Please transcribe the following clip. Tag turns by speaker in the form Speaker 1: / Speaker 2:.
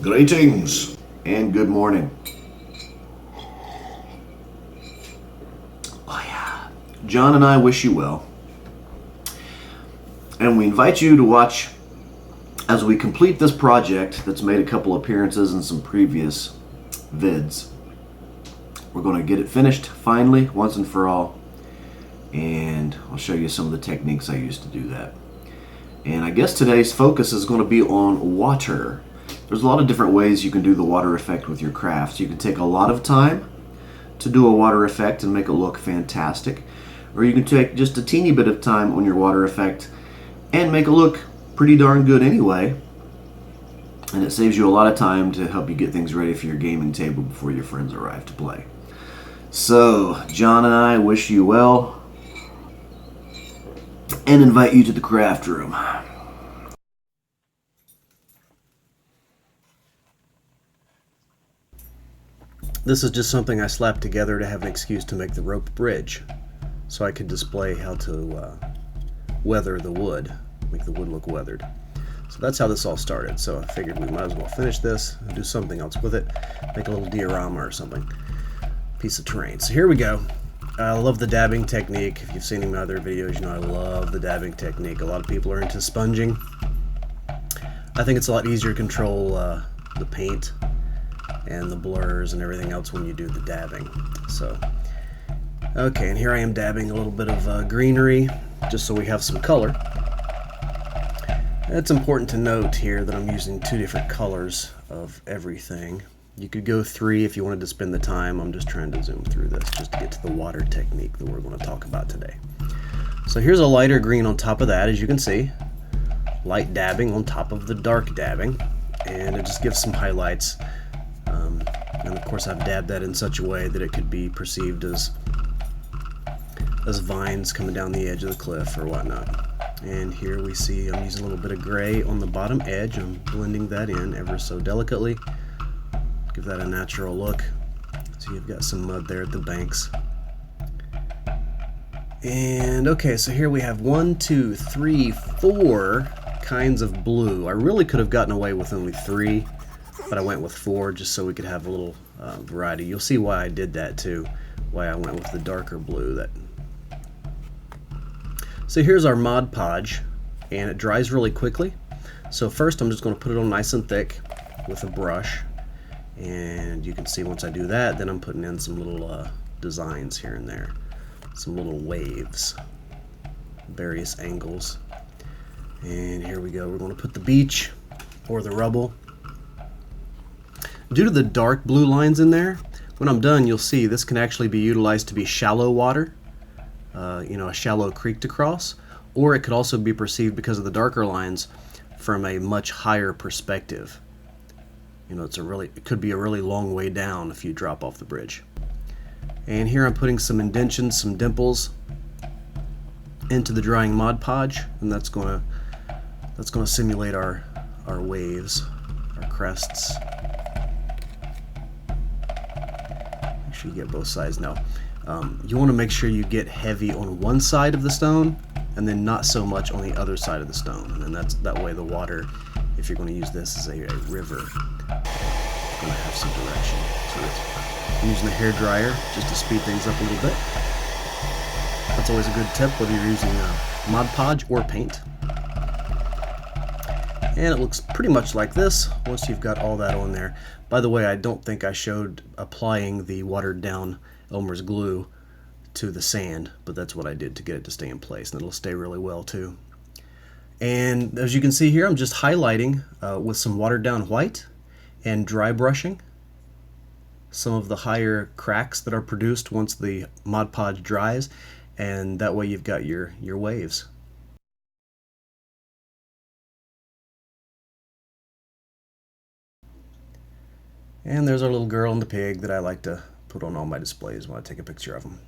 Speaker 1: Greetings and good morning. Oh yeah. John and I wish you well. And we invite you to watch as we complete this project that's made a couple appearances in some previous vids. We're going to get it finished finally, once and for all. And I'll show you some of the techniques I used to do that. And I guess today's focus is going to be on water. There's a lot of different ways you can do the water effect with your crafts. You can take a lot of time to do a water effect and make it look fantastic. Or you can take just a teeny bit of time on your water effect and make it look pretty darn good anyway. And it saves you a lot of time to help you get things ready for your gaming table before your friends arrive to play. So, John and I wish you well and invite you to the craft room. This is just something I slapped together to have an excuse to make the rope bridge, so I could display how to weather the wood, make the wood look weathered. So that's how this all started. So I figured we might as well finish this and do something else with it, make a little diorama or something, piece of terrain. So here we go. I love the dabbing technique. If you've seen any of my other videos, you know I love the dabbing technique. A lot of people are into sponging. I think it's a lot easier to control the paint and the blurs and everything else when you do the dabbing. So, okay, and here I am dabbing a little bit of greenery, just so we have some color. It's important to note here that I'm using 2 different colors of everything. You could go 3 if you wanted to spend the time. I'm just trying to zoom through this just to get to the water technique that we're going to talk about today. So here's a lighter green on top of that, as you can see. Light dabbing on top of the dark dabbing, and it just gives some highlights. And of course I've dabbed that in such a way that it could be perceived as vines coming down the edge of the cliff or whatnot. And here we see I'm using a little bit of gray on the bottom edge. I'm blending that in ever so delicately. Give that a natural look. So you've got some mud there at the banks. And okay, so here we have 1, 2, 3, 4 kinds of blue. I really could have gotten away with only 3, but I went with 4 just so we could have a little variety. You'll see why I did that too, why I went with the darker blue. So here's our Mod-Podge, and it dries really quickly. So first I'm just going to put it on nice and thick with a brush, and you can see once I do that, then I'm putting in some little designs here and there, some little waves, various angles. And here we go, we're going to put the beach or the rubble. Due to the dark blue lines in there, when I'm done you'll see this can actually be utilized to be shallow water, a shallow creek to cross, or it could also be perceived, because of the darker lines, from a much higher perspective. It could be a really long way down if you drop off the bridge. And here I'm putting some indentions, some dimples into the drying Mod-Podge, and that's going to simulate our waves, our crests. Make sure you get both sides now. You want to make sure you get heavy on one side of the stone and then not so much on the other side of the stone. And then that way the water, if you're going to use this as a river, it's going to have some direction to it. I'm using a hair dryer just to speed things up a little bit. That's always a good tip, whether you're using Mod-Podge or paint. And it looks pretty much like this once you've got all that on there. By the way, I don't think I showed applying the watered down Elmer's glue to the sand, but that's what I did to get it to stay in place, and it'll stay really well too. And as you can see here, I'm just highlighting with some watered down white and dry brushing some of the higher cracks that are produced once the Mod-Podge dries, and that way you've got your waves. And there's our little girl and the pig that I like to put on all my displays when I take a picture of them.